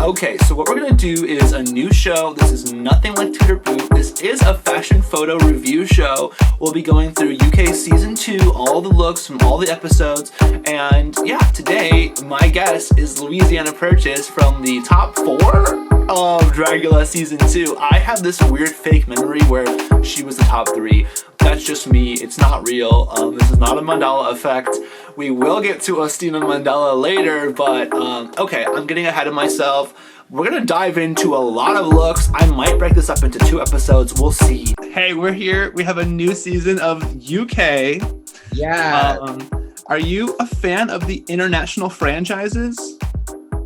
Okay, so what we're gonna do is a new show. This is nothing like Toot or Boot. This is a fashion photo review show. We'll be going through UK season 2, all the looks from all the episodes. And yeah, today my guest is Louisianna Purchase from the top 4 of Dragula season 2. I have this weird fake memory where she was the top 3. That's just me. It's not real. This is not a Mandela effect. We will get to Astina Mandela later, but okay, I'm getting ahead of myself. We're gonna dive into a lot of looks. I might break this up into 2 episodes. We'll see. Hey, we're here. We have a new season of UK. Yeah. Are you a fan of the international franchises?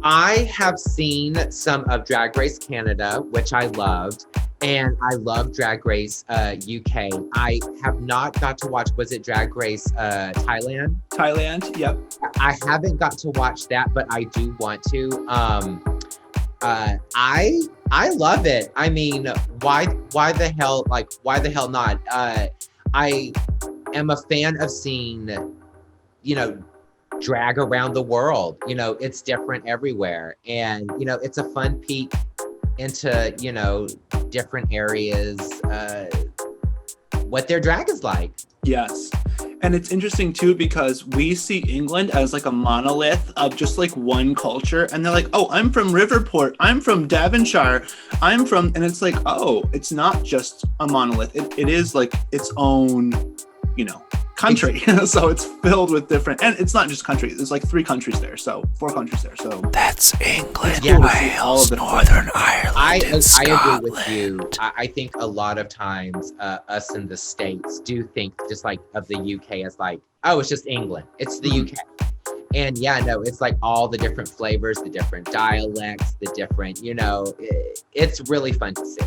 I have seen some of Drag Race Canada, which I loved. And I love Drag Race UK. I have not got to watch, was it Drag Race Thailand? Thailand, yep. I haven't got to watch that, but I do want to. I love it. I mean, why the hell not? I am a fan of seeing, drag around the world. It's different everywhere. And, it's a fun peek into, different areas, what their drag is like. Yes. And it's interesting too because we see England as like a monolith of just like one culture, and they're like, oh, I'm from Riverport, I'm from Devonshire, and it's like, oh, it's not just a monolith. It is like its own, country. So it's filled with different, and it's not just country. There's like 3 countries there, so 4 countries there. So that's England, cool Wales, Northern Ireland, and Scotland. I agree with you. I think a lot of times us in the States do think just like of the UK as like, oh, it's just England. It's the UK. And yeah, no, it's like all the different flavors, the different dialects, the different, it's really fun to see.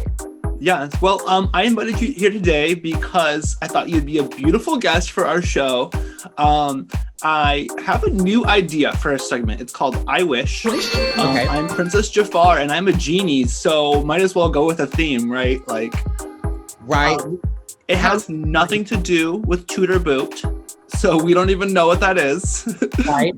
Yeah, well, I invited you here today because I thought you'd be a beautiful guest for our show. I have a new idea for a segment. It's called iWish. Okay. I'm Princess Jafar and I'm a genie, so might as well go with a theme, right? Right. It has nothing to do with Toot or Boot, so we don't even know what that is. Right.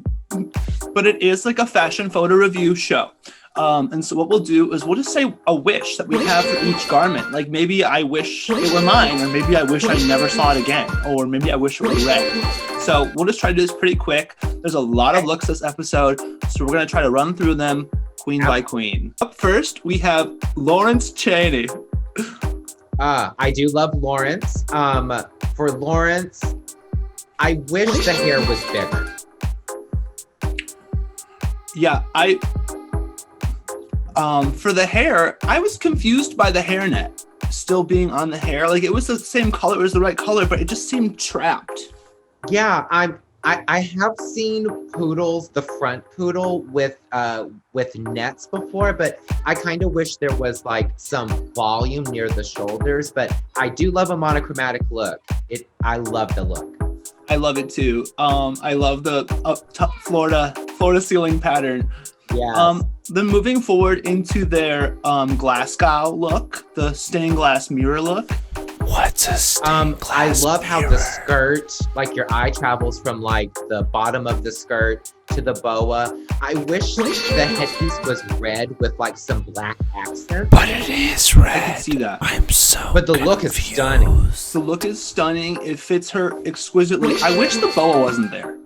But it is like a fashion photo review show. And so what we'll do is we'll just say a wish that we have for each garment. Like maybe I wish it were mine, or maybe I wish I never saw it again, or maybe I wish it were red. So we'll just try to do this pretty quick. There's a lot of looks this episode, so we're going to try to run through them queen by queen. Up first, we have Lawrence Chaney. I do love Lawrence. For Lawrence, I wish the hair was bigger. Yeah, for the hair, I was confused by the hairnet still being on the hair. Like it was the same color, it was the right color, but it just seemed trapped. Yeah, I have seen poodles, the front poodle with nets before, but I kind of wish there was like some volume near the shoulders. But I do love a monochromatic look. I love the look. I love it too. I love the Florida ceiling pattern. Yeah. Then moving forward into their Glasgow look, the stained glass mirror look. What's a stained glass I love mirror? how the skirt, like your eye travels from like the bottom of the skirt to the boa. I wish the headpiece was red with like some black accents. But it is red. I can see that. I'm so But the look is stunning. The look is stunning. It fits her exquisitely. I wish the boa wasn't there.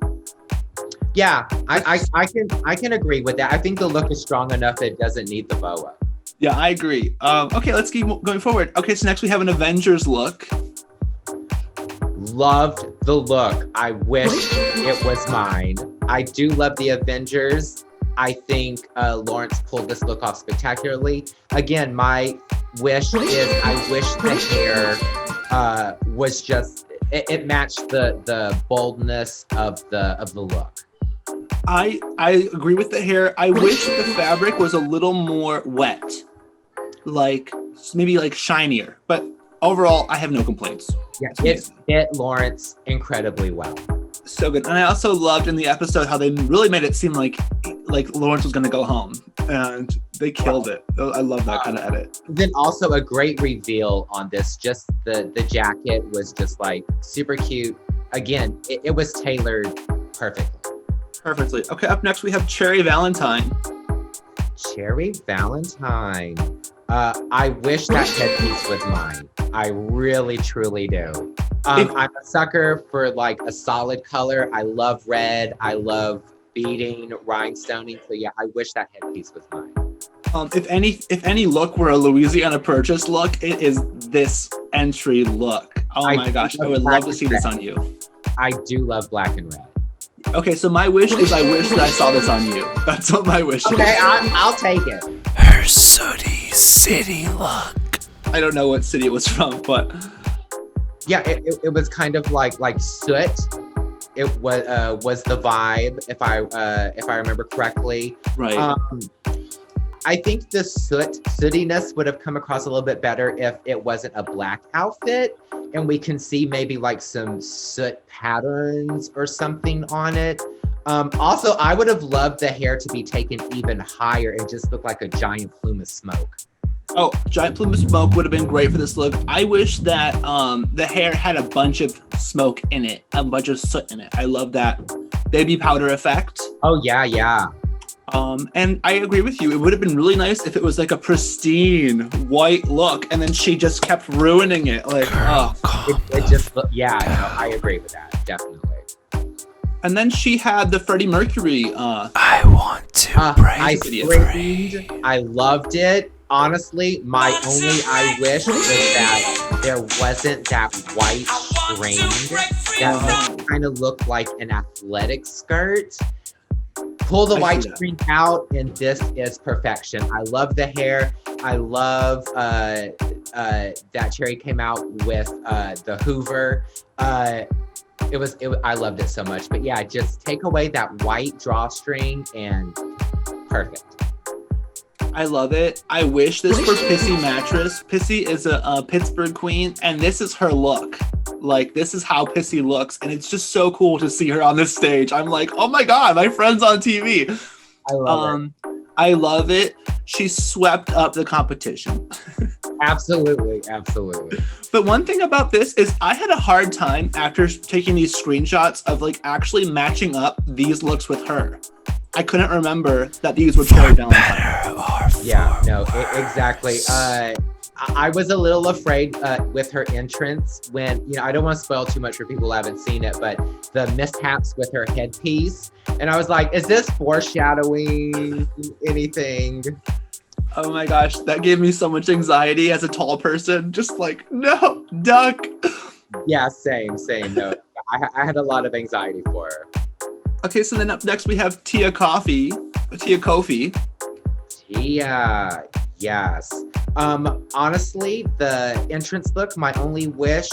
Yeah, I can agree with that. I think the look is strong enough it doesn't need the boa. Yeah, I agree. Okay, let's keep going forward. Okay, so next we have an Avengers look. Loved the look. I wish it was mine. I do love the Avengers. I think Lawrence pulled this look off spectacularly. Again, my wish is I wish the hair was just it matched the boldness of the look. I agree with the hair. I wish the fabric was a little more wet, like maybe like shinier. But overall, I have no complaints. Yeah, it fit Lawrence incredibly well. So good. And I also loved in the episode how they really made it seem like Lawrence was going to go home. and they killed it. I love that kind of edit. Then also a great reveal on this. Just the jacket was just like super cute. Again, it was tailored perfectly. Okay, up next we have Cherry Valentine. Cherry Valentine. I wish that headpiece was mine. I really, truly do. I'm a sucker for like a solid color. I love red. I love beading, rhinestoning. So yeah, I wish that headpiece was mine. If any look were a Louisiana Purchase look, it is this entry look. Oh my gosh, I would love to see this on you. I do love black and red. Okay, so my wish is I wish that I saw this on you. That's what my wish is. Okay, I'll take it. Her sooty city look. I don't know what city it was from, but yeah, it was kind of like soot. It was the vibe, if I remember correctly. Right. I think the sootiness would have come across a little bit better if it wasn't a black outfit, and we can see maybe like some soot patterns or something on it. Also, I would have loved the hair to be taken even higher and just look like a giant plume of smoke. Oh, giant plume of smoke would have been great for this look. I wish that the hair had a bunch of smoke in it, a bunch of soot in it. I love that baby powder effect. Oh, yeah. And I agree with you. It would have been really nice if it was like a pristine white look, and then she just kept ruining it. Like, it just, yeah, no, I agree with that, definitely. And then she had the Freddie Mercury. I want to break I screamed. I loved it. Honestly, my only I wish was that there wasn't that white string that kind of looked like an athletic skirt. Pull the white string out, and this is perfection. I love the hair. I love that Cherry came out with the Hoover. I loved it so much. But yeah, just take away that white drawstring and perfect. I love it. I wish this were Pissy Mattress. Pissy is a Pittsburgh queen, and this is her look. Like, this is how Pissy looks, and it's just so cool to see her on this stage. I'm like, oh my God, my friend's on TV. I love it. I love it. She swept up the competition. Absolutely. But one thing about this is I had a hard time after taking these screenshots of like actually matching up these looks with her. I couldn't remember that these were Cherry Valentine. Yeah, no, exactly. I was a little afraid with her entrance when, I don't want to spoil too much for people who haven't seen it, but the mishaps with her headpiece. And I was like, is this foreshadowing anything? Oh my gosh, that gave me so much anxiety as a tall person. Just like, no, duck. Yeah, same. No, I had a lot of anxiety for her. Okay, so then up next we have Tia Kofi. Tia, yes. Honestly, the entrance look, my only wish,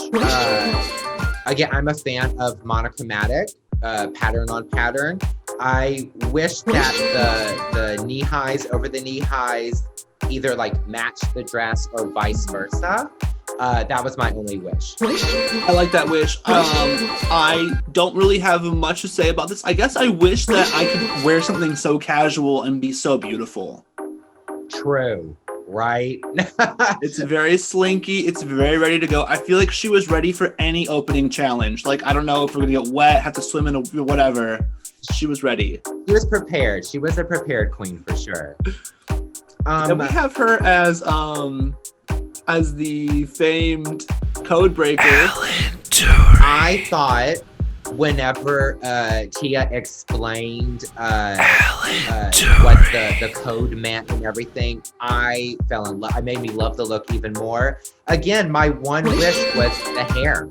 again, I'm a fan of monochromatic, pattern on pattern. I wish that the knee highs over the knee highs either like match the dress or vice versa. That was my only wish. I like that wish. I don't really have much to say about this. I guess I wish that I could wear something so casual and be so beautiful. True, right? It's very slinky. It's very ready to go. I feel like she was ready for any opening challenge. Like, I don't know if we're gonna get wet, have to swim in whatever. She was ready. She was prepared. She was a prepared queen for sure. And we have her as the famed code breaker. I thought whenever Tia explained what the code meant and everything, I fell in love. It made me love the look even more. Again, my one wish was the hair.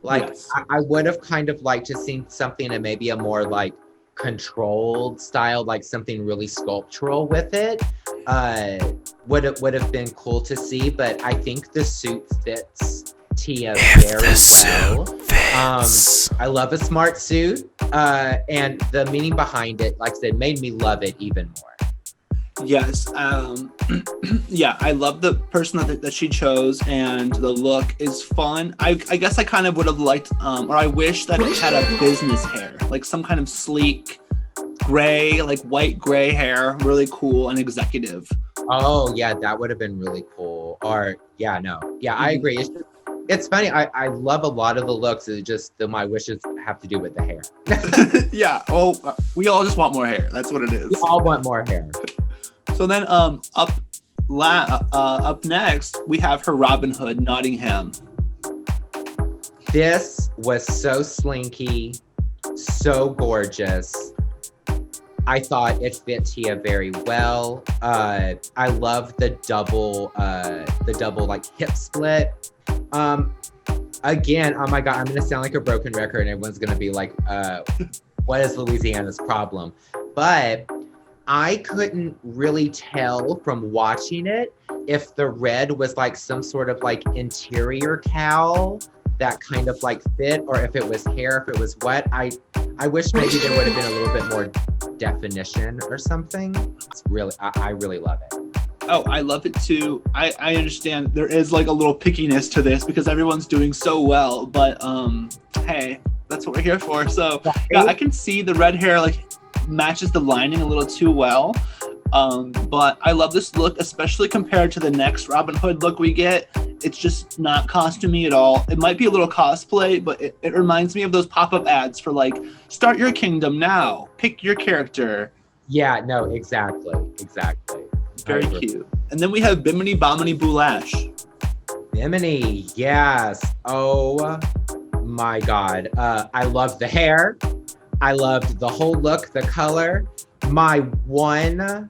Like, yes. I would have kind of liked to see something in maybe a more like controlled style, like something really sculptural with it. Would have been cool to see, but I think the suit fits Tia very well. I love a smart suit, and the meaning behind it, like I said, made me love it even more. Yes. Yeah, I love the person that she chose, and the look is fun. I guess I kind of would have liked, or I wish that it had a business hair, like some kind of sleek, gray, like white gray hair, really cool and executive. Oh yeah, that would have been really cool. Or yeah, no, yeah, I agree. It's funny. I love a lot of the looks. It's just my wishes have to do with the hair. Yeah. Well, we all just want more hair. That's what it is. We all want more hair. So then, up next, we have her Robin Hood Nottingham. This was so slinky, so gorgeous. I thought it fit Tia very well. I love the double like hip split. Again, oh my God, I'm gonna sound like a broken record and everyone's gonna be like, what is Louisiana's problem? But I couldn't really tell from watching it if the red was like some sort of like interior cowl that kind of like fit, or if it was hair, if it was what. I wish maybe there would have been a little bit more definition or something. It's really, I really love it. Oh, I love it too. I understand there is like a little pickiness to this because everyone's doing so well, but hey, that's what we're here for. So yeah, I can see the red hair like matches the lining a little too well. But I love this look, especially compared to the next Robin Hood look we get. It's just not costumey at all. It might be a little cosplay, but it reminds me of those pop-up ads for like, start your kingdom now, pick your character. Yeah, no, exactly. Very cute. And then we have Bimini Bomini Boulash. Bimini, yes. Oh my God. I love the hair. I loved the whole look, the color. My one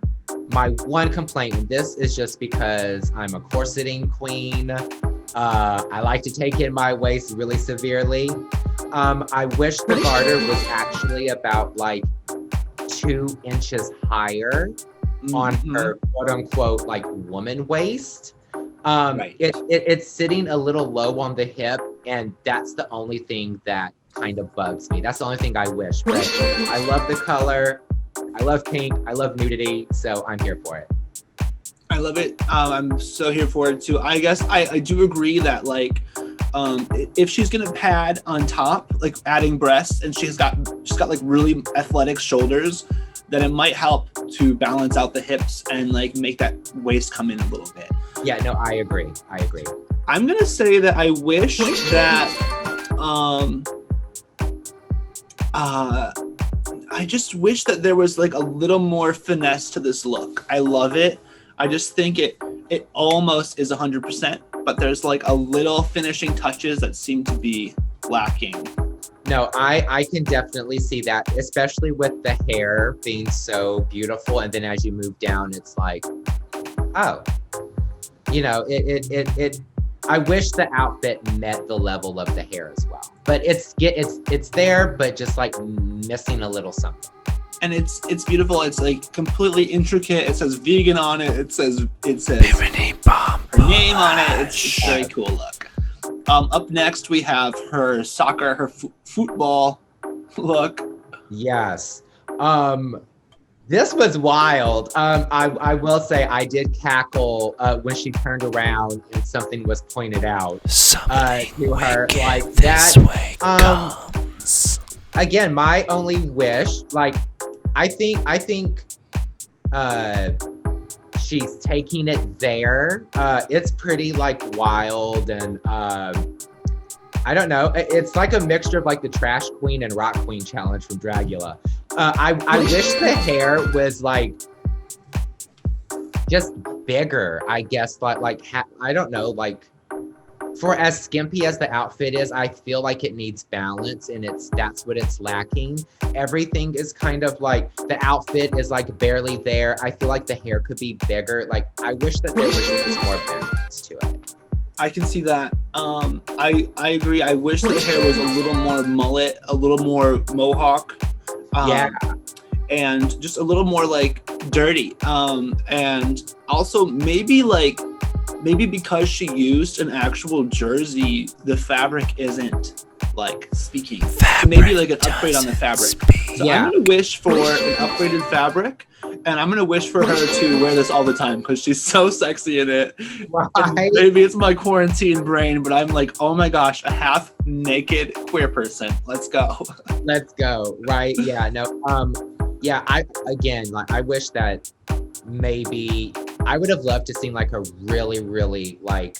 complaint, and this is just because I'm a corseting queen. I like to take in my waist really severely. I wish the garter was actually about like 2 inches higher on her quote unquote like woman waist. Right. It's sitting a little low on the hip, and that's the only thing that kind of bugs me. That's the only thing I wish. But I love the color. I love pink. I love nudity. So I'm here for it. I love it. I'm so here for it too. I guess I do agree that like if she's gonna pad on top, like adding breasts, and she's got like really athletic shoulders, then it might help to balance out the hips and like make that waist come in a little bit. Yeah, no, I agree. I'm gonna say that I wish that I just wish that there was like a little more finesse to this look. I love it. I just think it almost is 100%, but there's like a little finishing touches that seem to be lacking. No, I can definitely see that, especially with the hair being so beautiful. And then as you move down, it's like, oh, you know, I wish the outfit met the level of the hair as well. But it's there, but just like missing a little something. And it's beautiful. It's like completely intricate. It says vegan on it. It says her name on it. It's a very cool look. Up next we have her football look. Yes. This was wild. I will say I did cackle when she turned around and something was pointed out to her like that. Way comes. Again, my only wish, like I think she's taking it there. It's pretty like wild and I don't know. It's like a mixture of like the Trash Queen and Rock Queen challenge from Dragula. I wish the hair was like just bigger, I guess. I don't know, like for as skimpy as the outfit is, I feel like it needs balance, and that's what it's lacking. Everything is kind of like the outfit is like barely there. I feel like the hair could be bigger. Like I wish that there was just more balance to it. I can see that. I agree. I wish the hair was a little more mullet, a little more mohawk. Yeah. And just a little more like dirty. And also maybe because she used an actual jersey, the fabric isn't like speaking. So maybe like an upgrade on the fabric. So yeah. I'm gonna wish for an upgraded fabric, and I'm gonna wish for her to wear this all the time because she's so sexy in it. Right. Maybe it's my quarantine brain, but I'm like, oh my gosh, a half naked queer person. Let's go. Let's go. Right. Yeah. No. Yeah, I wish that maybe I would have loved to see like a really, really like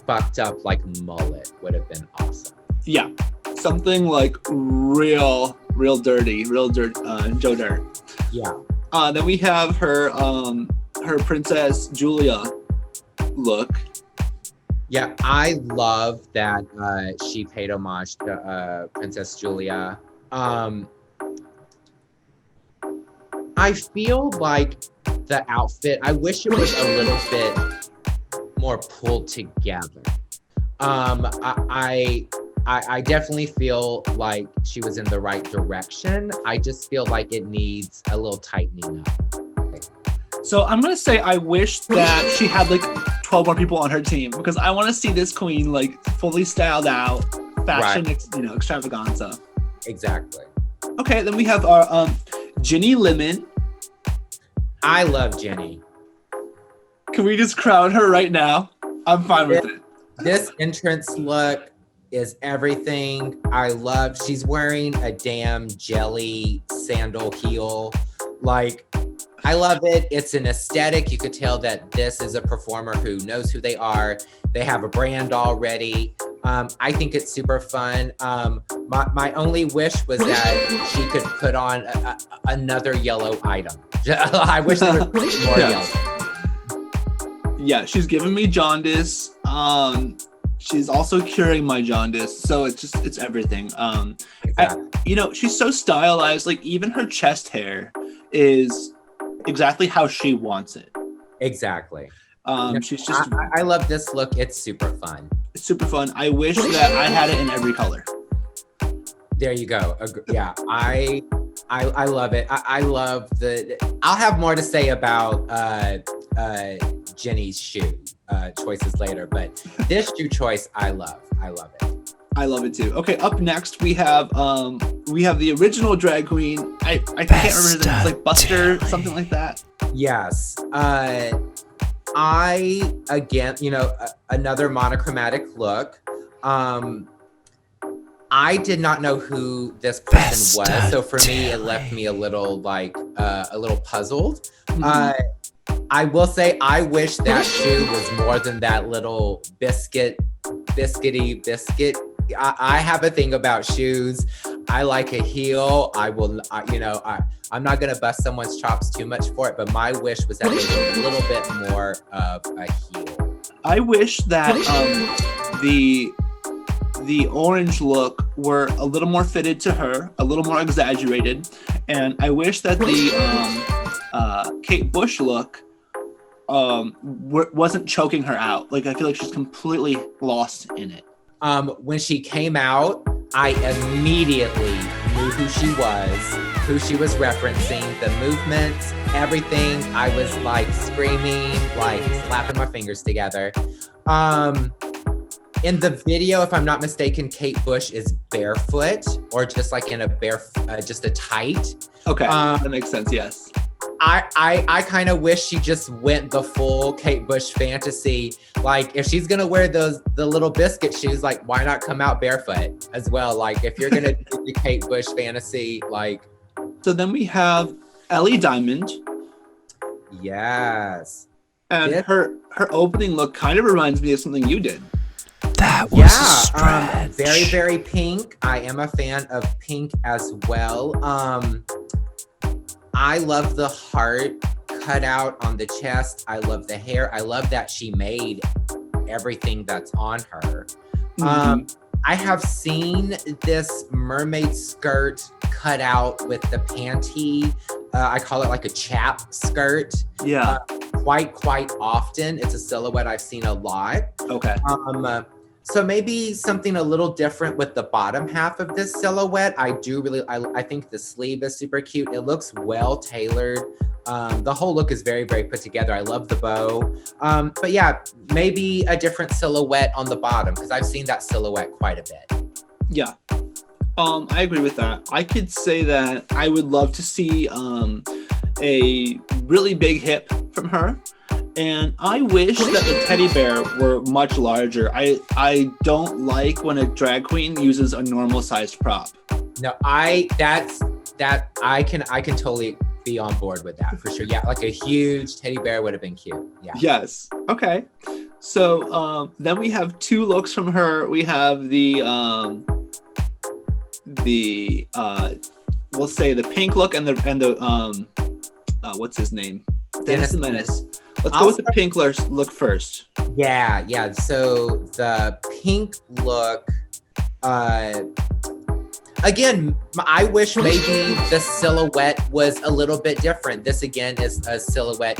fucked up like mullet would have been awesome. Yeah, something like real dirty, Joe Dirt. Yeah. Then we have her Princess Julia look. Yeah, I love that she paid homage to Princess Julia. I feel like the outfit, I wish it was a little bit more pulled together. I definitely feel like she was in the right direction. I just feel like it needs a little tightening up. So I'm gonna say I wish that she had like 12 more people on her team because I want to see this queen like fully styled out, fashion, Right. Extravaganza. Exactly. Okay, then we have our Ginny Lemon. I love Jenny. Can we just crown her right now? I'm fine with it. This entrance look is everything I love. She's wearing a damn jelly sandal heel. Like, I love it. It's an aesthetic. You could tell that this is a performer who knows who they are. They have a brand already. I think it's super fun. My only wish was that she could put on another yellow item. I wish there was more yellow. Yeah, she's giving me jaundice. She's also curing my jaundice. So it's everything. Exactly. She's so stylized. Like even her chest hair is exactly how she wants it. Exactly. She's just. I love this look. It's super fun. It's super fun. I wish that I had it in every color. There you go. Yeah, I love it. I love I'll have more to say about Jenny's shoe choices later, but this shoe choice I love. I love it. I love it too. Okay, up next we have the original drag queen. I can't remember his name. It's like Buster, something like that. Yes. Another monochromatic look. I did not know who this person was, so for me it left me a little puzzled. Mm-hmm. I will say I wish that shoe was more than that little biscuit. I have a thing about shoes. I like a heel. I'm not gonna bust someone's chops too much for it, but my wish was that they were a little bit more of a heel. I wish that the orange look were a little more fitted to her, a little more exaggerated, and I wish that the Kate Bush look wasn't choking her out. Like I feel like she's completely lost in it. When she came out, I immediately knew who she was referencing, the movements, everything. I was like screaming, like slapping my fingers together. In the video, if I'm not mistaken, Kate Bush is barefoot or just like in just a tight. Okay, that makes sense, yes. I kind of wish she just went the full Kate Bush fantasy. Like if she's gonna wear the little biscuit shoes, like why not come out barefoot as well? Like if you're gonna do the Kate Bush fantasy, like. So then we have Ellie Diamond. Yes. And her opening look kind of reminds me of something you did. That was a stretch. Very, very pink. I am a fan of pink as well. I love the heart cut out on the chest. I love the hair. I love that she made everything that's on her. Mm-hmm. I have seen this mermaid skirt cut out with the panty. I call it like a chap skirt. Yeah. Quite often. It's a silhouette I've seen a lot. Okay. So maybe something a little different with the bottom half of this silhouette. I think the sleeve is super cute. It looks well tailored. The whole look is very, very put together. I love the bow. But yeah, maybe a different silhouette on the bottom because I've seen that silhouette quite a bit. Yeah. I agree with that. I could say that I would love to see a really big hip from her. And I wish that the teddy bear were much larger. I don't like when a drag queen uses a normal sized prop. No, that's that I can totally be on board with that for sure. Yeah, like a huge teddy bear would have been cute. Yeah. Yes. Okay. So then we have two looks from her. We have the we'll say the pink look and the what's his name? Dennis the Menace. Let's go with the pink look first. Yeah. So the pink look, again, I wish maybe the silhouette was a little bit different. This again is a silhouette,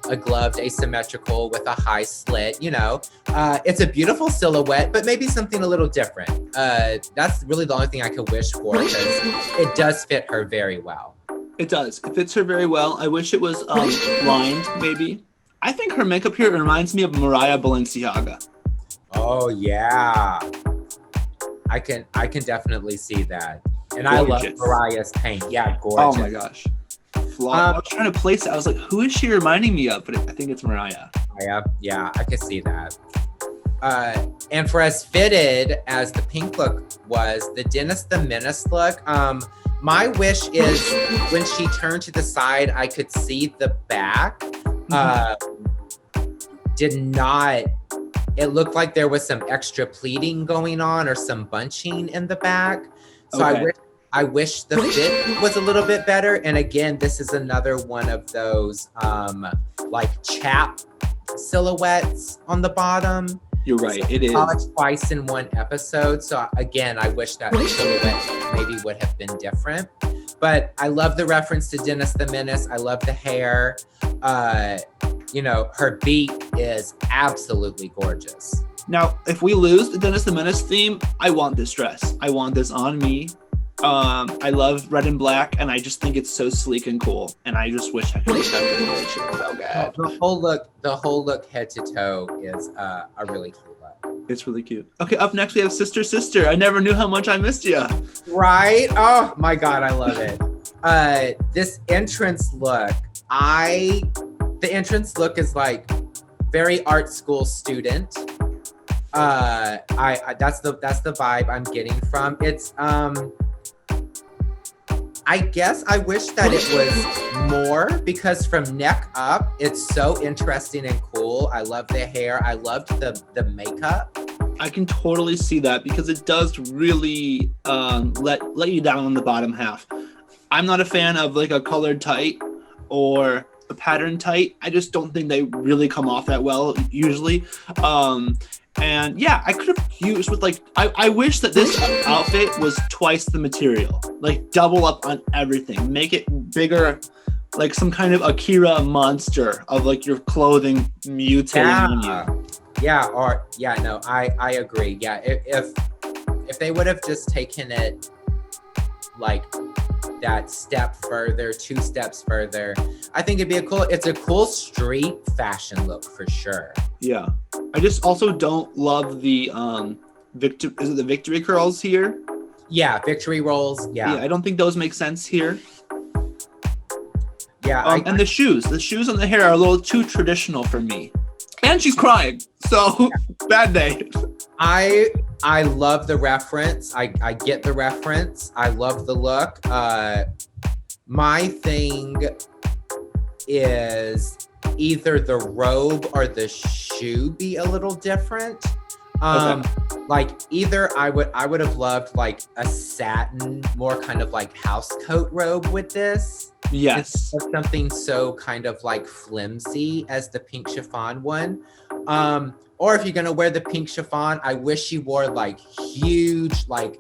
a gloved asymmetrical with a high slit, it's a beautiful silhouette, but maybe something a little different. That's really the only thing I could wish for, because it does fit her very well. It does. It fits her very well. I wish it was lined, maybe. I think her makeup here reminds me of Mariah Balenciaga. Oh yeah, I can definitely see that. And gorgeous. I love Mariah's paint. Yeah, gorgeous. Oh my gosh. I was trying to place it. I was like, who is she reminding me of? But I think it's Mariah. Yeah, I can see that. And for as fitted as the pink look was, the Dennis the Menace look, my wish is when she turned to the side, I could see the back. It looked like there was some extra pleating going on or some bunching in the back. So okay. I wish the fit was a little bit better. And again, this is another one of those like chap silhouettes on the bottom. You're right, so it is. Twice in one episode. So again, I wish that the silhouette maybe would have been different. But I love the reference to Dennis the Menace. I love the hair. Her beat is absolutely gorgeous. Now, if we lose the Dennis the Menace theme, I want this dress. I want this on me. I love red and black, and I just think it's so sleek and cool. And I just wish I could have done it. So good. The whole look, head to toe, is a really cute look. It's really cute. Okay, up next we have Sister. I never knew how much I missed you. Right? Oh my God, I love it. This entrance look, the entrance look is like very art school student. That's the vibe I'm getting from. It's I guess I wish that it was more, because from neck up, it's so interesting and cool. I love the hair. I loved the makeup. I can totally see that, because it does really let you down on the bottom half. I'm not a fan of like a colored tight or a pattern tight. I just don't think they really come off that well usually. And yeah, I could have used with like, I wish that this outfit was twice the material, like double up on everything, make it bigger, like some kind of Akira monster of like your clothing mutating on you. Yeah, no, I agree. Yeah, if they would have just taken it like that step further, 2 steps further, I think it's a cool street fashion look for sure. Yeah. I just also don't love the the victory curls here? Yeah, victory rolls. Yeah, I don't think those make sense here. Yeah, and the shoes on the hair are a little too traditional for me. And she's crying, so bad day. I love the reference. I get the reference. I love the look. My thing is either the robe or the shoe be a little different. Okay. Like either I would have loved like a satin, more kind of like house coat robe with this. Yes. Something so kind of like flimsy as the pink chiffon one. Or if you're gonna wear the pink chiffon, I wish you wore like huge, like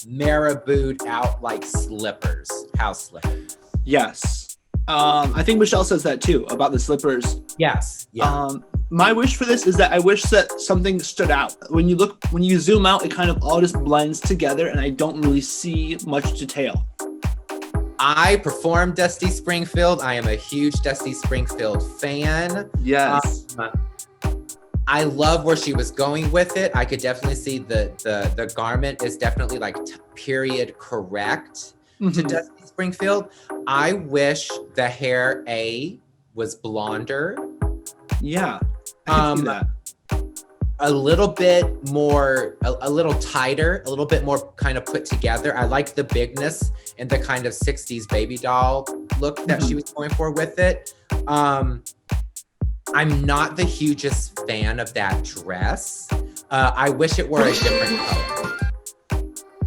maraboued out like slippers, house slippers. Yes. I think Michelle says that too about the slippers. Yes. Yeah. My wish for this is that I wish that something stood out. When you zoom out, it kind of all just blends together, and I don't really see much detail. I performed Dusty Springfield. I am a huge Dusty Springfield fan. Yes. I love where she was going with it. I could definitely see the garment is definitely like period correct to Dusty Springfield. I wish the hair was blonder. Yeah, I can see that. a little bit more, a little tighter, a little bit more kind of put together. I like the bigness and the kind of 60s baby doll look that she was going for with it. I'm not the hugest fan of that dress. I wish it were a different color.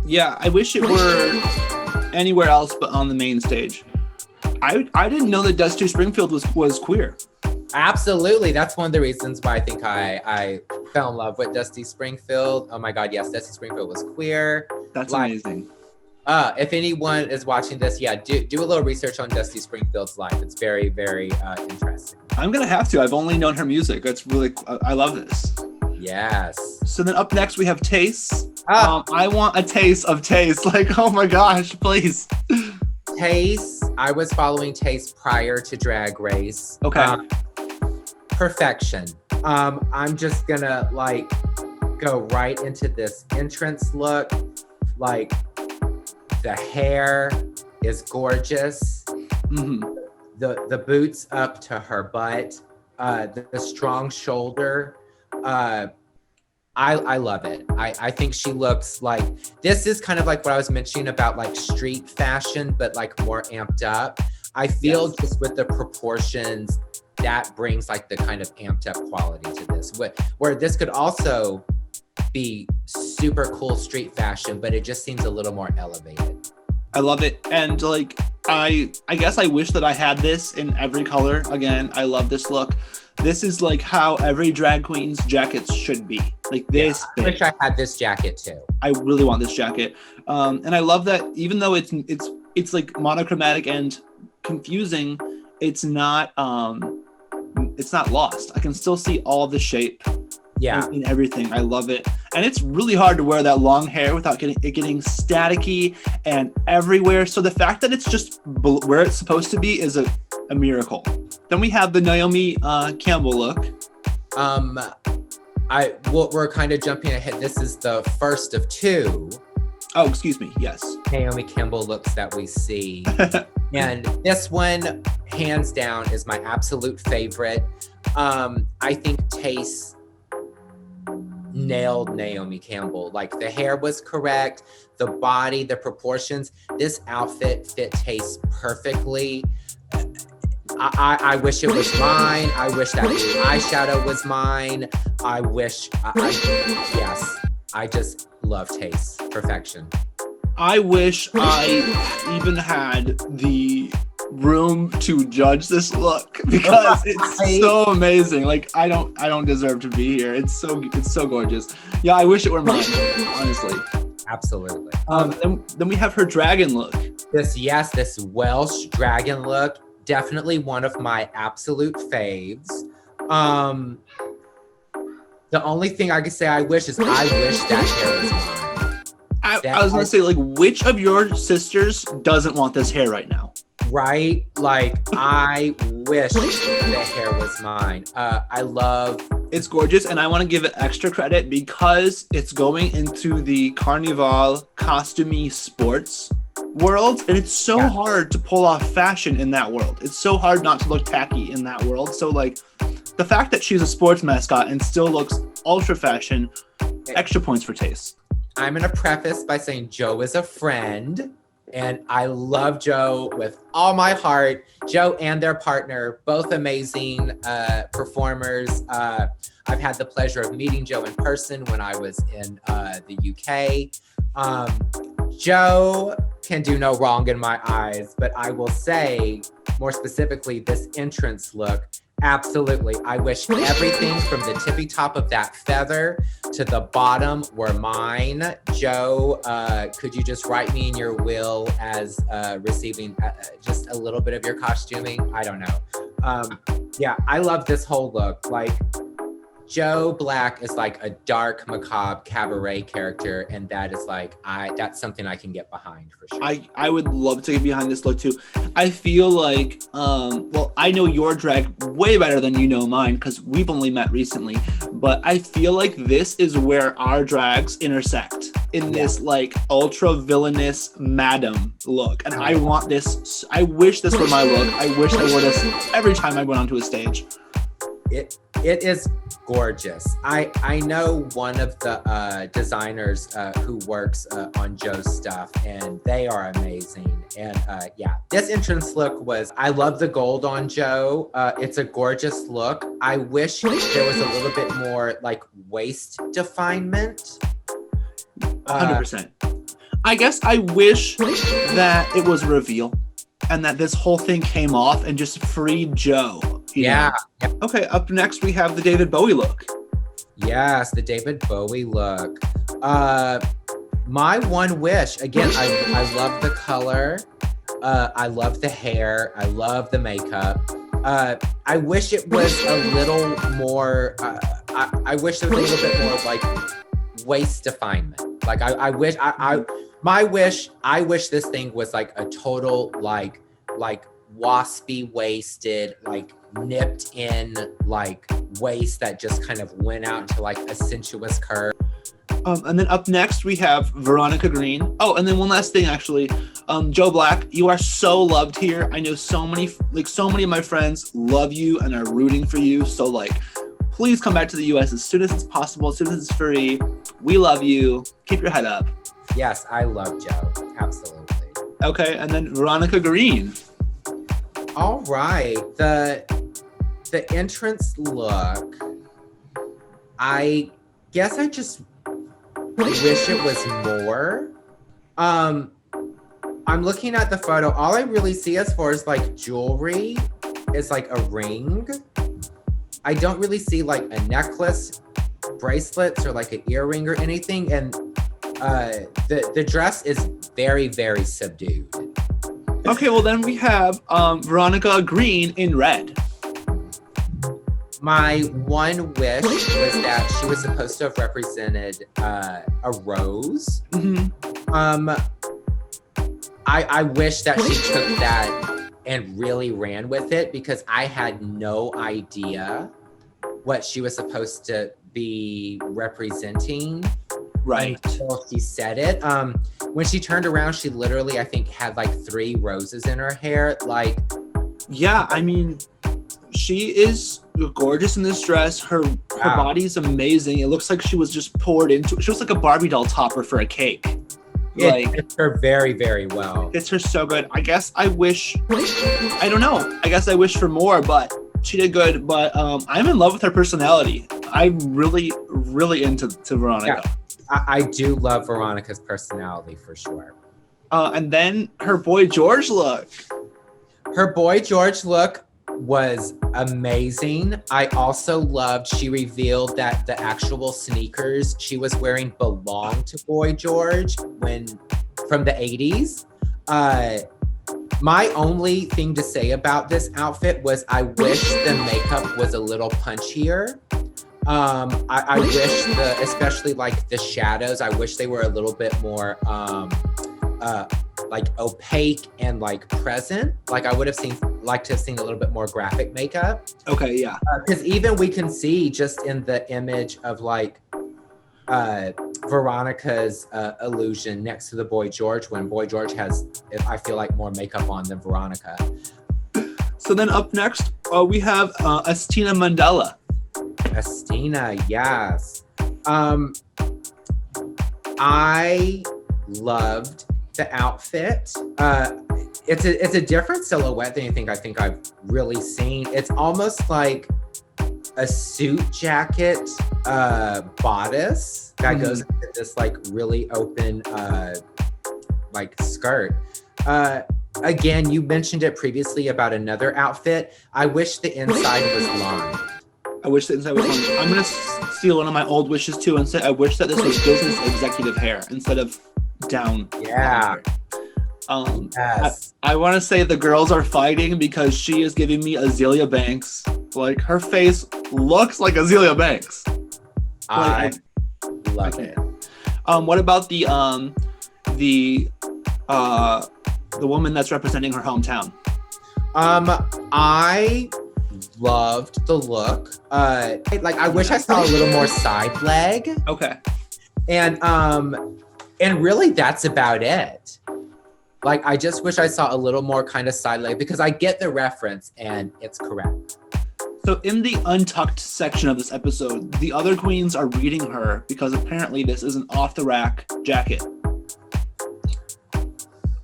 Yeah, I wish it were anywhere else but on the main stage. I didn't know that Dusty Springfield was queer. Absolutely. That's one of the reasons why I think I fell in love with Dusty Springfield. Oh my God, yes, Dusty Springfield was queer. That's amazing. If anyone is watching this, yeah, do a little research on Dusty Springfield's life. It's very, very interesting. I'm gonna have to. I've only known her music. It's really, I love this. Yes. So then up next we have Taste. I want a taste of Taste. Like, oh my gosh, please. Taste. I was following Taste prior to Drag Race. Okay. Perfection. I'm just gonna like go right into this entrance look. Like the hair is gorgeous. Mm-hmm. The boots up to her butt. The strong shoulder. I love it. I think she looks like, this is kind of like what I was mentioning about like street fashion, but like more amped up. I feel just with the proportions, that brings like the kind of amped up quality to this, where this could also be super cool street fashion, but it just seems a little more elevated. I love it. And like, I guess I wish that I had this in every color. Again, I love this look. This is like how every drag queen's jackets should be. Like this. Yeah, I wish I had this jacket too. I really want this jacket. And I love that even though it's like monochromatic and confusing, it's not lost. I can still see all the shape. Yeah. In everything. I love it. And it's really hard to wear that long hair without getting staticky and everywhere. So the fact that it's just where it's supposed to be is a miracle. Then we have the Naomi Campbell look. We're kind of jumping ahead. This is the first of two. Oh, excuse me. Yes. Naomi Campbell looks that we see. And this one, hands down, is my absolute favorite. I think Taste nailed Naomi Campbell. Like the hair was correct, the body, the proportions. This outfit fit Taste perfectly. I wish it was mine. I wish that eyeshadow was mine. I just love Taste. Perfection. I wish I even had the room to judge this look because it's so amazing. Like I don't deserve to be here. It's so gorgeous. Yeah, I wish it were mine, honestly. Absolutely. Then we have her dragon look. This Welsh dragon look, definitely one of my absolute faves. The only thing I could say I wish that hair was mine. I was gonna say, like, which of your sisters doesn't want this hair right now? Right? Like, I wish the hair was mine. It's gorgeous, and I want to give it extra credit because it's going into the Carnival costumey sports world, and it's so hard to pull off fashion in that world. It's so hard not to look tacky in that world. So, like, the fact that she's a sports mascot and still looks ultra fashion, extra points for Taste. I'm going to preface by saying Joe is a friend, and I love Joe with all my heart. Joe and their partner, both amazing performers. I've had the pleasure of meeting Joe in person when I was in the UK. Joe can do no wrong in my eyes, but I will say, more specifically, this entrance look, absolutely. I wish everything from the tippy top of that feather to the bottom were mine. Joe, could you just write me in your will as receiving just a little bit of your costuming? I don't know. Yeah, I love this whole look. Like, Joe Black is like a dark, macabre cabaret character, and that is like, that's something I can get behind for sure. I would love to get behind this look too. I feel like, well, I know your drag way better than you know mine because we've only met recently, but I feel like this is where our drags intersect in this like ultra villainous madam look. And I want this, I wish this were my look. I wish I wore this every time I went onto a stage. it is gorgeous. I know one of the designers who works on Joe's stuff, and they are amazing. And yeah, this entrance look I love the gold on Joe. It's a gorgeous look. I wish there was a little bit more like waist definement. 100%. I guess I wish that it was a reveal and that this whole thing came off and just freed Joe. Yeah. Okay, up next we have the David Bowie look. Yes, the David Bowie look. My one wish, again, I love the color. I love the hair. I love the makeup. I wish it was a little more, I wish there was a little bit more like waist definement. Like I wish this thing was like a total like waspy waisted, like nipped in like waist that just kind of went out into like a sensuous curve. And then up next we have Veronica Green. Oh, and then one last thing actually. Joe Black, you are so loved here. I know so many of my friends love you and are rooting for you. So like, please come back to the US as soon as it's possible, as soon as it's free. We love you. Keep your head up. Yes, I love Joe. Absolutely. Okay, and then Veronica Green. All right. The entrance look, I guess I just wish it was more. I'm looking at the photo. All I really see as far as like jewelry is like a ring. I don't really see like a necklace, bracelets, or like an earring or anything. And the dress is very, very subdued. Okay, well then we have Veronica Green in red. My one wish was that she was supposed to have represented a rose. Mm-hmm. I wish that she took that and really ran with it, because I had no idea what she was supposed to be representing. Right. Until she said it. When she turned around, she literally, I think, had like 3 roses in her hair. Like, yeah, I mean, she is gorgeous in this dress. Her body's amazing. It looks like she was just poured into it. She looks like a Barbie doll topper for a cake. It fits her very, very well. It's her so good. I guess I wish, I don't know. I guess I wish for more, but she did good. But I'm in love with her personality. I'm really, really into Veronica. Yeah. I do love Veronica's personality for sure. And then her Boy George look. Her Boy George look was amazing. I also loved, she revealed that the actual sneakers she was wearing belonged to Boy George from the 80s. My only thing to say about this outfit was I wish the makeup was a little punchier. I wish especially like the shadows, I wish they were a little bit more like opaque and like present. Like I would have liked to have seen a little bit more graphic makeup. Okay, yeah. Because even we can see just in the image of like Veronica's illusion next to the Boy George, when Boy George has, I feel like, more makeup on than Veronica. So then up next, we have Astina Mandela. Estina, yes. I loved the outfit. It's a different silhouette than anything I think I've really seen. It's almost like a suit jacket bodice that goes into this like really open like skirt. Again, you mentioned it previously about another outfit. I wish the inside was lined. I wish the inside was lined. I'm gonna steal one of my old wishes too and say I wish that this was business executive hair instead of down. Yeah. Yes. I want to say the girls are fighting because she is giving me Azealia Banks. Like her face looks like Azealia Banks. I love it. What about the woman that's representing her hometown? I loved the look. I wish I saw a little more side leg. Okay. And really that's about it. Like, I just wish I saw a little more kind of side leg, because I get the reference and it's correct. So in the untucked section of this episode, the other queens are reading her because apparently this is an off-the-rack jacket.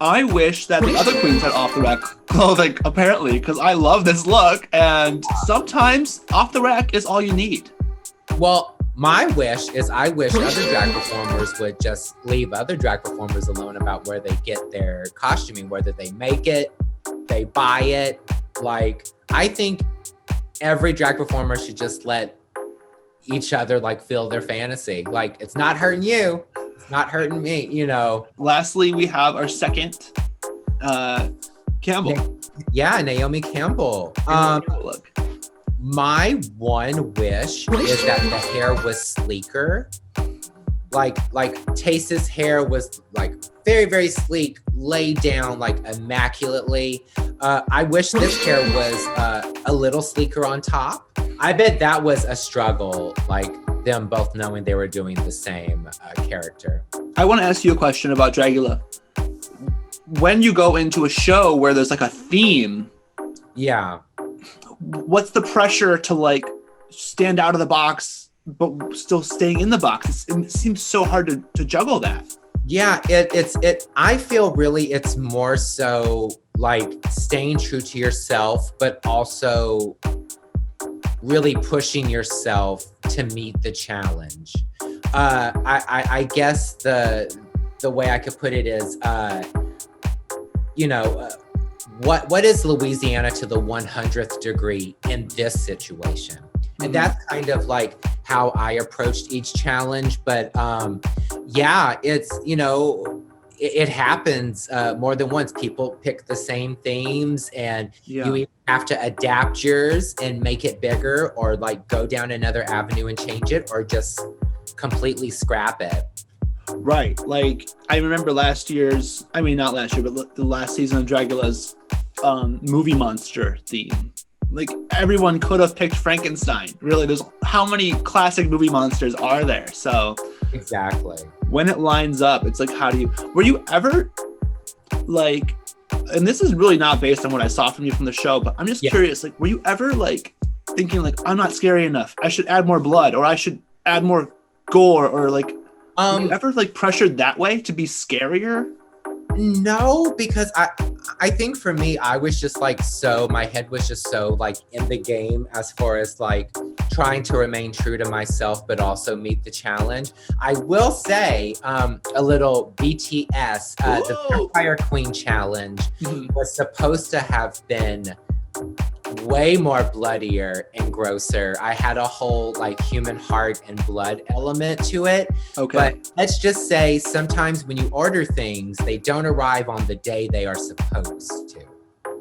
I wish that the other queens had off-the-rack clothing, apparently, because I love this look, and sometimes off-the-rack is all you need. Well, my wish is I wish other drag performers would just leave other drag performers alone about where they get their costuming, whether they make it, they buy it. Like, I think every drag performer should just let each other like feel their fantasy. Like, it's not hurting you. It's not hurting me, you know. Lastly, we have our second Campbell. Yeah, Naomi Campbell. Look. My one wish is that the hair was sleeker. Like Taste's hair was like very, very sleek, laid down like immaculately. I wish this hair was a little sleeker on top. I bet that was a struggle, like them both knowing they were doing the same character. I want to ask you a question about Dragula. When you go into a show where there's like a theme, yeah, what's the pressure to like stand out of the box but still staying in the box? It seems so hard to juggle that. Yeah, I feel really it's more so like staying true to yourself, but also really pushing yourself to meet the challenge. I guess the way I could put it is, what is Louisianna to the 100th degree in this situation? And that's kind of like how I approached each challenge. But yeah, it's, it happens more than once. People pick the same themes and you either have to adapt yours and make it bigger or like go down another avenue and change it or just completely scrap it. Right. Like I remember not last year, but the last season of Dragula's movie monster theme. Like everyone could have picked Frankenstein. Really, there's how many classic movie monsters are there? So exactly. When it lines up, it's like, were you ever like, and this is really not based on what I saw from you from the show, but I'm just curious, like, were you ever like thinking like, I'm not scary enough, I should add more blood or I should add more gore or like, were you ever like pressured that way to be scarier? No, because I think for me, I was just like, my head was just so like in the game as far as like trying to remain true to myself, but also meet the challenge. I will say a little BTS, the Vampire Queen challenge was supposed to have been way more bloodier and grosser. I had a whole like human heart and blood element to it. Okay. But let's just say sometimes when you order things, they don't arrive on the day they are supposed to.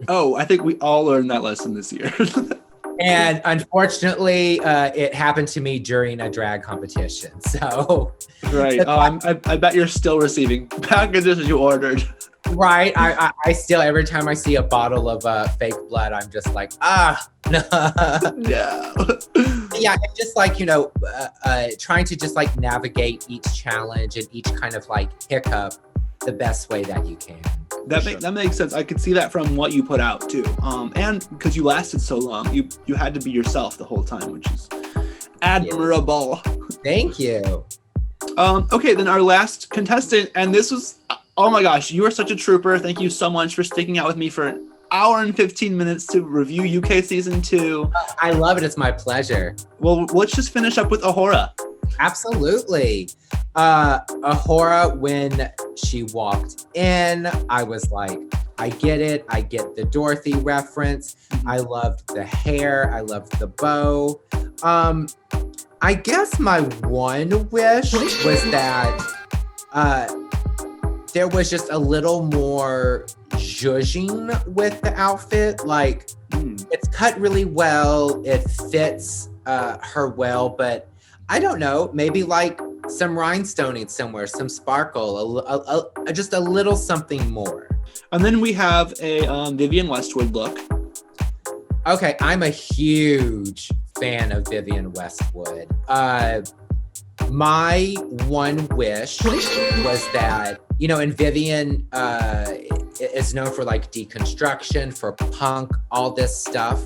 Oh, I think we all learned that lesson this year. And unfortunately, it happened to me during a drag competition. So right. I bet you're still receiving packages you ordered. Right. I still, every time I see a bottle of fake blood, I'm just like, no. Yeah. Yeah. It's just like, trying to just like navigate each challenge and each kind of like hiccup the best way that you can. That makes sense. I could see that from what you put out too. And because you lasted so long, you had to be yourself the whole time, which is admirable. Thank you. Okay, then our last contestant, and this was, oh my gosh, you are such a trooper. Thank you so much for sticking out with me for an hour and 15 minutes to review UK Season 2. I love it. It's my pleasure. Well, let's just finish up with Ahura. Absolutely. Ahura, when she walked in, I was like, I get it. I get the Dorothy reference. I loved the hair. I loved the bow. I guess my one wish was that there was just a little more zhuzhing with the outfit. Like, it's cut really well. It fits her well, but I don't know, maybe like some rhinestoning somewhere, some sparkle, just a little something more. And then we have a Vivian Westwood look. Okay, I'm a huge fan of Vivian Westwood. My one wish was that, and Vivian is known for like deconstruction, for punk, all this stuff.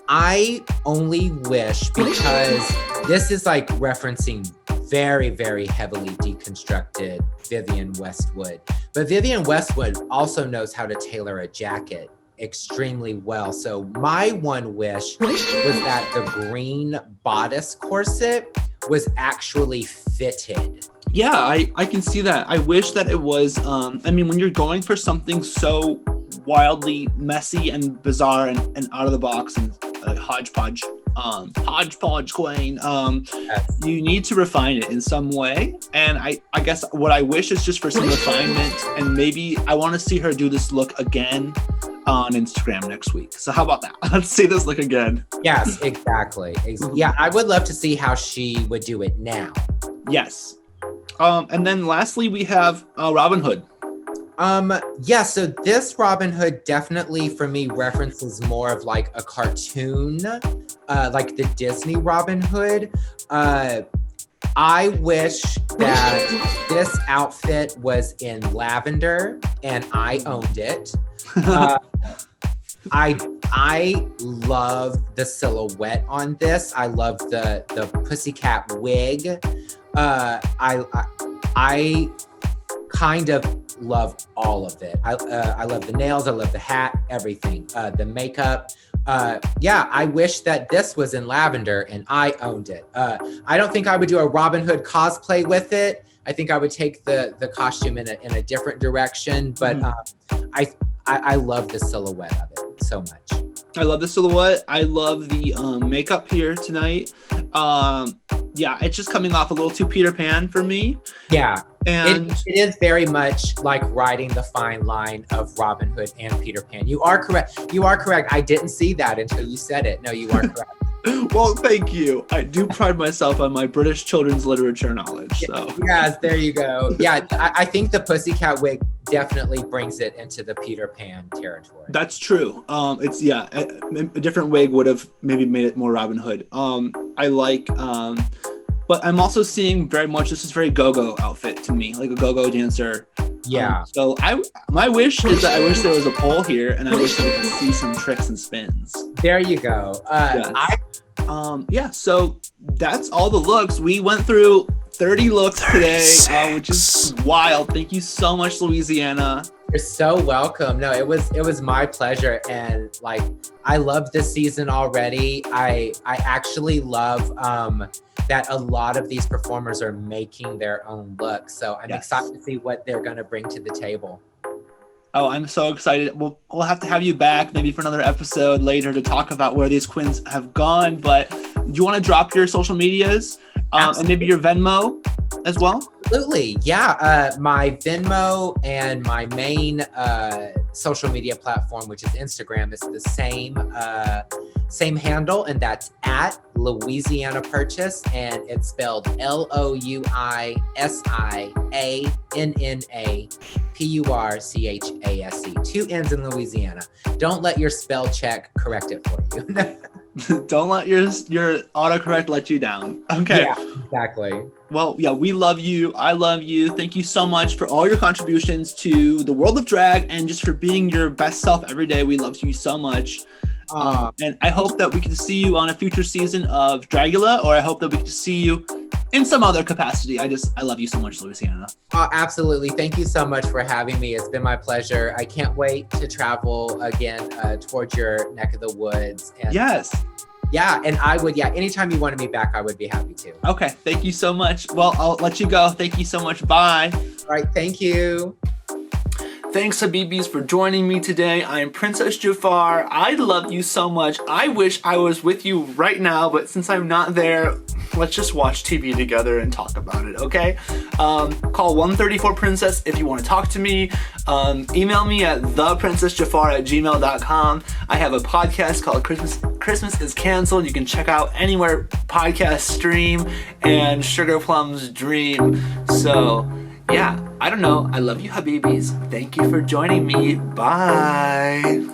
I only wish, because this is like referencing very, very heavily deconstructed Vivian Westwood. But Vivian Westwood also knows how to tailor a jacket extremely well. So my one wish was that the green bodice corset was actually fitted. Yeah, I can see that. I wish that it was, I mean, when you're going for something so wildly messy and bizarre and out of the box and hodgepodge queen, you need to refine it in some way. And I guess what I wish is just for some refinement, and maybe I want to see her do this look again on Instagram next week. So how about that? Let's see this look again. Yes, exactly. Yeah, I would love to see how she would do it now. Yes. And then lastly, we have Robin Hood. Yeah, so this Robin Hood definitely for me references more of like a cartoon, like the Disney Robin Hood. I wish that this outfit was in lavender and I owned it. I love the silhouette on this. I love the pussycat wig. I kind of love all of it. I love the nails. I love the hat, everything. The makeup. Yeah, I wish that this was in lavender and I owned it. I don't think I would do a Robin Hood cosplay with it. I think I would take the costume in a different direction. But I love the silhouette of it so much. I love the silhouette. I love the makeup here tonight. Yeah, it's just coming off a little too Peter Pan for me. Yeah. And it is very much like riding the fine line of Robin Hood and Peter Pan. You are correct. I didn't see that until you said it. No, you are correct. Well, thank you. I do pride myself on my British children's literature knowledge. So yes, there you go. Yeah, I think the pussycat wig definitely brings it into the Peter Pan territory. That's true. It's a different wig would have maybe made it more Robin Hood. I like, but I'm also seeing very much, this is very go-go outfit to me, like a go-go dancer. Yeah. So my wish is that I wish there was a pole here, and I wish that we could see some tricks and spins. There you go. Yes. So that's all the looks. We went through 30 looks today, which is wild. Thank you so much, Louisianna. You're so welcome. No, it was my pleasure, and like I love this season already. I actually love that a lot of these performers are making their own look. So I'm excited to see what they're going to bring to the table. Oh, I'm so excited. We'll have to have you back maybe for another episode later to talk about where these queens have gone. But do you want to drop your social medias and maybe your Venmo as well? Absolutely. Yeah. My Venmo and my main social media platform, which is Instagram, is the same handle, and that's at Louisianna Purchase, and it's spelled LouisiannaPurchase. 2 N's in Louisiana. Don't let your spell check correct it for you. Don't let your autocorrect let you down. Okay. Yeah, exactly. Well, yeah, we love you. I love you. Thank you so much for all your contributions to the world of drag and just for being your best self every day. We love you so much. And I hope that we can see you on a future season of Dragula, or I hope that we can see you in some other capacity. I love you so much, Louisianna. Absolutely. Thank you so much for having me. It's been my pleasure. I can't wait to travel again towards your neck of the woods. And, yes. Yeah, and I would, anytime you wanted me back, I would be happy to. Okay, thank you so much. Well, I'll let you go. Thank you so much. Bye. All right, thank you. Thanks, Habibis, for joining me today. I'm Princess Jafar. I love you so much. I wish I was with you right now, but since I'm not there, let's just watch TV together and talk about it, okay? Call 134-PRINCESS if you want to talk to me. Email me at theprincessjafar@gmail.com. I have a podcast called Christmas is Canceled. You can check out anywhere podcasts stream, and Sugar Plum's Dream. So, yeah, I don't know. I love you, Habibis. Thank you for joining me. Bye.